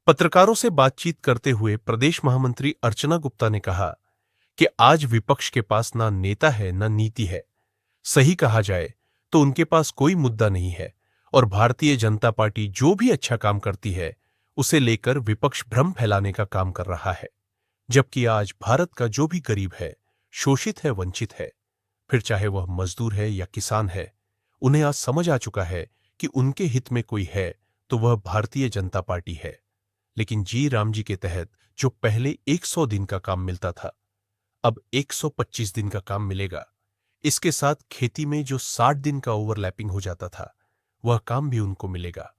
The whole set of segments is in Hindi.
पत्रकारों से बातचीत करते हुए प्रदेश महामंत्री अर्चना गुप्ता ने कहा कि आज विपक्ष के पास ना नेता है ना नीति है। सही कहा जाए तो उनके पास कोई मुद्दा नहीं है और भारतीय जनता पार्टी जो भी अच्छा काम करती है उसे लेकर विपक्ष भ्रम फैलाने का काम कर रहा है। जबकि आज भारत का जो भी गरीब है, शोषित है, वंचित है, फिर चाहे वह मजदूर है या किसान है, उन्हें आज समझ आ चुका है कि उनके हित में कोई है तो वह भारतीय जनता पार्टी है। लेकिन जी राम जी के तहत जो पहले 100 दिन का काम मिलता था, अब 125 दिन का काम मिलेगा। इसके साथ खेती में जो 60 दिन का ओवरलैपिंग हो जाता था, वह काम भी उनको मिलेगा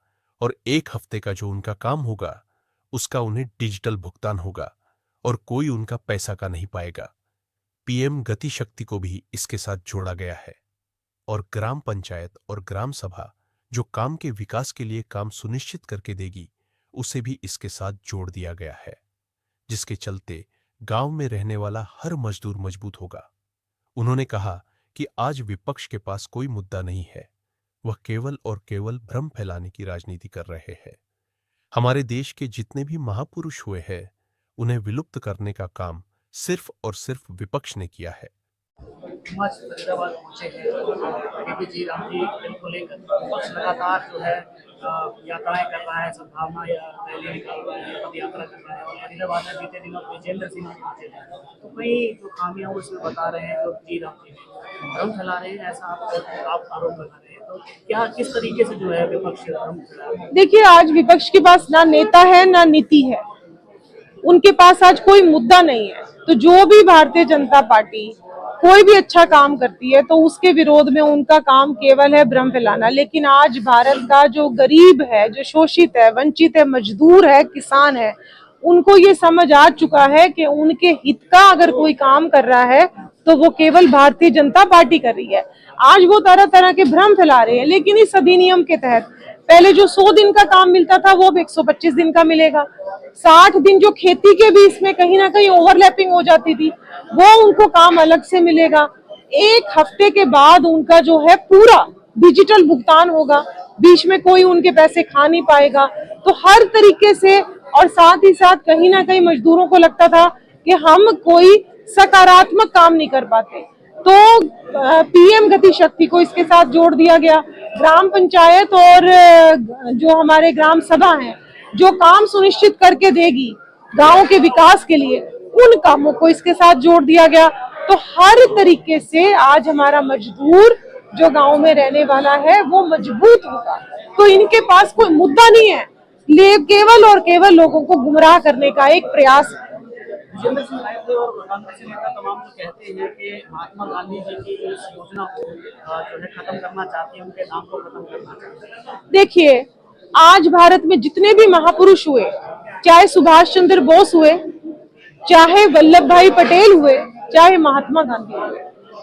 और 1 हफ्ते का जो उनका काम होगा उसका उन्हें डिजिटल भुगतान होगा और कोई उनका पैसा का नहीं पाएगा। पीएम गति शक्ति को भी इसके साथ जोड़ा गया है और ग्राम पंचायत और ग्राम सभा जो काम के विकास के लिए काम सुनिश्चित करके देगी, उसे भी इसके साथ जोड़ दिया गया है, जिसके चलते गांव में रहने वाला हर मजदूर मजबूत होगा। उन्होंने कहा कि आज विपक्ष के पास कोई मुद्दा नहीं है, वह केवल और केवल भ्रम फैलाने की राजनीति कर रहे हैं। हमारे देश के जितने भी महापुरुष हुए हैं, उन्हें विलुप्त करने का काम सिर्फ और सिर्फ विपक्ष ने किया है। फरीदाबाद पहुंचे हैं जी राम जी को लेकर विपक्ष लगातार जो है यात्राएं कर रहा है, सद्भावना या रैली निकाल रहा है, पद यात्रा कर रहा है और फरीदाबाद में बीते दिनों विजेंद्र सिंह भी पहुंचे थे, तो कई जो खामियां वो इसमें बता रहे हैं, जो जी राम जी भ्रम फैला रहे हैं, ऐसा आप आरोप लगा रहे हैं। तो क्या किस तरीके से जो है विपक्ष भ्रम फैला रहे हैं? देखिए, आज विपक्ष के पास ना नेता है ना नीति है, उनके पास आज कोई मुद्दा नहीं है। तो जो भी भारतीय जनता पार्टी कोई भी अच्छा काम करती है तो उसके विरोध में उनका काम केवल है भ्रम फैलाना। लेकिन आज भारत का जो गरीब है, जो शोषित है, वंचित है, मजदूर है, किसान है, उनको ये समझ आ चुका है कि उनके हित का अगर कोई काम कर रहा है तो वो केवल भारतीय जनता पार्टी कर रही है। आज वो तरह तरह के भ्रम फैला रहे हैं, लेकिन इस अधिनियम के तहत पहले जो 100 दिन का काम मिलता था वो अब 125 दिन का मिलेगा। 60 दिन जो खेती के भी इसमें कहीं ना कहीं ओवरलैपिंग हो जाती थी, वो उनको काम अलग से मिलेगा। 1 हफ्ते के बाद उनका जो है पूरा डिजिटल भुगतान होगा, बीच में कोई उनके पैसे खा नहीं पाएगा। तो हर तरीके से, और साथ ही साथ कहीं ना कहीं मजदूरों को लगता था कि हम कोई सकारात्मक काम नहीं कर पाते, तो पीएम गति शक्ति को इसके साथ जोड़ दिया गया। ग्राम पंचायत और जो हमारे ग्राम सभा हैं, जो काम सुनिश्चित करके देगी गांव के विकास के लिए, उन कामों को इसके साथ जोड़ दिया गया। तो हर तरीके से आज हमारा मजदूर जो गांव में रहने वाला है वो मजबूत होगा। तो इनके पास कोई मुद्दा नहीं है, केवल और केवल लोगों को गुमराह करने का एक प्रयास है। विजेंद्र सिंह आए थे और कांग्रेस नेता तमाम तो कहते हैं कि महात्मा गांधी जी की इस योजना को जो है खत्म करना चाहते हैं, उनके नाम को खत्म करना चाहते हैं। देखिए, आज भारत में जितने भी महापुरुष हुए, चाहे सुभाष चंद्र बोस हुए, चाहे वल्लभ भाई पटेल हुए, चाहे महात्मा गांधी हुए,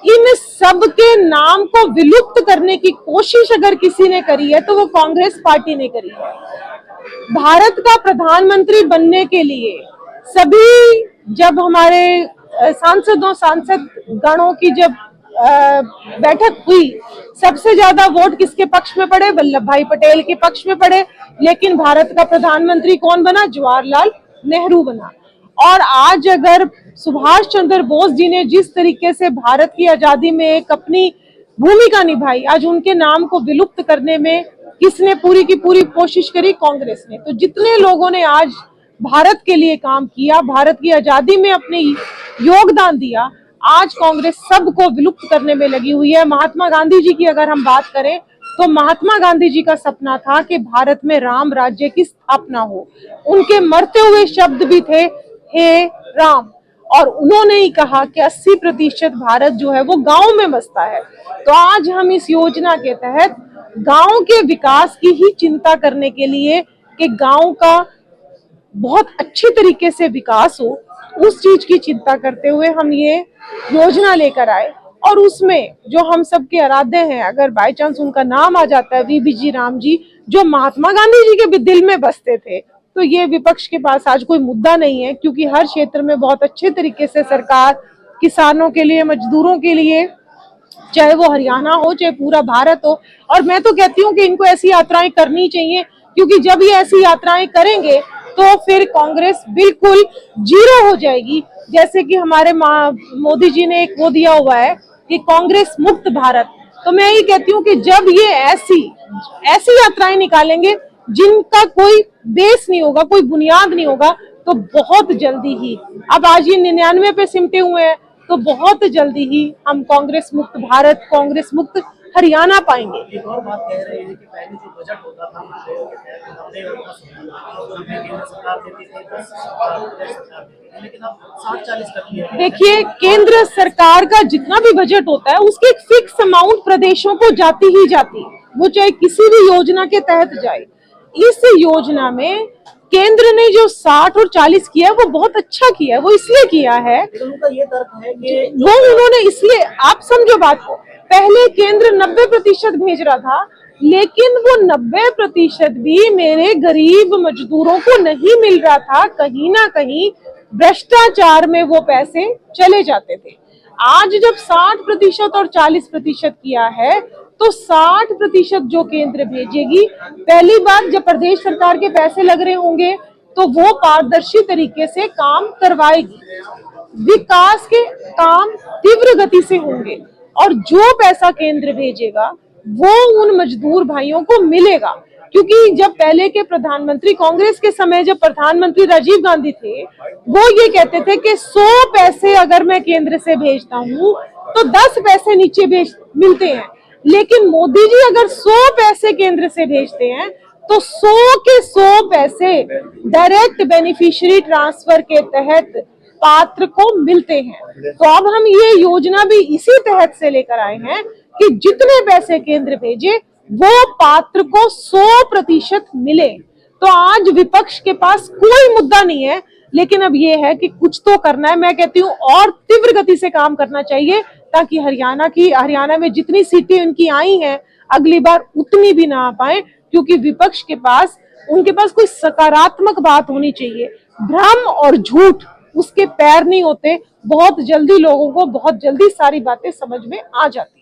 इन सब के नाम को विलुप्त करने की कोशिश अगर किसी ने करी है तो वो कांग्रेस पार्टी ने करी है। भारत का प्रधानमंत्री बनने के लिए सभी, जब हमारे सांसद गणों की जब बैठक हुई, सबसे ज्यादा वोट किसके पक्ष में पड़े? वल्लभ भाई पटेल के पक्ष में पड़े। लेकिन भारत का प्रधानमंत्री कौन बना? जवाहरलाल नेहरू बना। और आज अगर सुभाष चंद्र बोस जी ने जिस तरीके से भारत की आजादी में एक अपनी भूमिका निभाई, आज उनके नाम को विलुप्त करने में किसने पूरी की पूरी कोशिश करी? कांग्रेस ने। तो जितने लोगों ने आज भारत के लिए काम किया, भारत की आजादी में अपने योगदान दिया, आज कांग्रेस सबको विलुप्त करने में लगी हुई है। महात्मा गांधी जी की अगर हम बात करें तो महात्मा गांधी जी का सपना था कि भारत में राम राज्य की स्थापना हो। उनके मरते हुए शब्द भी थे, हे राम। और उन्होंने ही कहा कि 80% भारत जो है वो गांव में बसता है। तो आज हम इस योजना के तहत गांव के विकास की ही चिंता करने के लिए, कि गांव का बहुत अच्छी तरीके से विकास हो, उस चीज की चिंता करते हुए हम ये योजना लेकर आए। और उसमें जो हम सबके आराध्य हैं, अगर बाय चांस उनका नाम आ जाता है, वीबी जी राम जी, जो महात्मा गांधी जी के भी दिल में बसते थे, तो ये विपक्ष के पास आज कोई मुद्दा नहीं है, क्योंकि हर क्षेत्र में बहुत अच्छे तरीके से सरकार किसानों के लिए, मजदूरों के लिए, चाहे वो हरियाणा हो चाहे पूरा भारत हो। और मैं तो कहती हूँ कि इनको ऐसी यात्राएं करनी चाहिए, क्योंकि जब ये ऐसी यात्राएं करेंगे तो फिर कांग्रेस बिल्कुल जीरो हो जाएगी। जैसे कि हमारे मोदी जी ने एक वो दिया हुआ है कि कांग्रेस मुक्त भारत। तो मैं ये कहती हूँ कि जब ये ऐसी यात्राएं निकालेंगे जिनका कोई बेस नहीं होगा, कोई बुनियाद नहीं होगा, तो बहुत जल्दी ही, अब आज ये 99 पे सिमटे हुए हैं, तो बहुत जल्दी ही हम कांग्रेस मुक्त भारत, कांग्रेस मुक्त हरियाणा पाएंगे। एक और बात कह रहे हैं कि पहले जो बजट होता था 90 और 10 केंद्र सरकार देती थी, 10 सरकार देती थी, लेकिन अब 60-40 कर दिया है। देखिए, केंद्र सरकार का जितना भी बजट होता है उसकी एक फिक्स अमाउंट प्रदेशों को जाती ही जाती है, वो चाहे किसी भी योजना के तहत जाए। इस योजना में केंद्र ने जो 60 और 40 किया है वो बहुत अच्छा किया है। वो इसलिए किया है, लेकिन उनका ये तर्क है कि वो उन्होंने इसलिए, आप समझो बात को, पहले केंद्र 90% भेज रहा था, लेकिन वो 90% भी मेरे गरीब मजदूरों को नहीं मिल रहा था। कहीं ना कहीं भ्रष्टाचार में वो पैसे चले जाते थे। आज जब 60% और 40% किया है, तो 60% जो केंद्र भेजेगी, पहली बात जब प्रदेश सरकार के पैसे लग रहे होंगे तो वो पारदर्शी तरीके से काम करवाएगी, विकास के काम तीव्र गति से होंगे, और जो पैसा केंद्र भेजेगा वो उन मजदूर भाइयों को मिलेगा। क्योंकि जब पहले के प्रधानमंत्री, कांग्रेस के समय जब प्रधानमंत्री राजीव गांधी थे, वो ये कहते थे कि 100 पैसे अगर मैं केंद्र से भेजता हूँ तो 10 पैसे नीचे मिलते हैं, लेकिन मोदी जी अगर 100 पैसे केंद्र से भेजते हैं तो 100 के 100 पैसे डायरेक्ट बेनिफिशियरी ट्रांसफर के तहत पात्र को मिलते हैं। तो अब हम ये योजना भी इसी तहत से लेकर आए हैं कि जितने पैसे केंद्र भेजे वो पात्र को 100% मिले। तो आज विपक्ष के पास कोई मुद्दा नहीं है, लेकिन अब ये है कि कुछ तो करना है। मैं कहती हूँ और तीव्र गति से काम करना चाहिए, ताकि हरियाणा में जितनी सीटें उनकी आई हैं अगली बार उतनी भी ना आ पाए, क्योंकि विपक्ष के पास, उनके पास कोई सकारात्मक बात होनी चाहिए। भ्रम और झूठ उसके पैर नहीं होते। बहुत जल्दी लोगों को बहुत जल्दी सारी बातें समझ में आ जाती।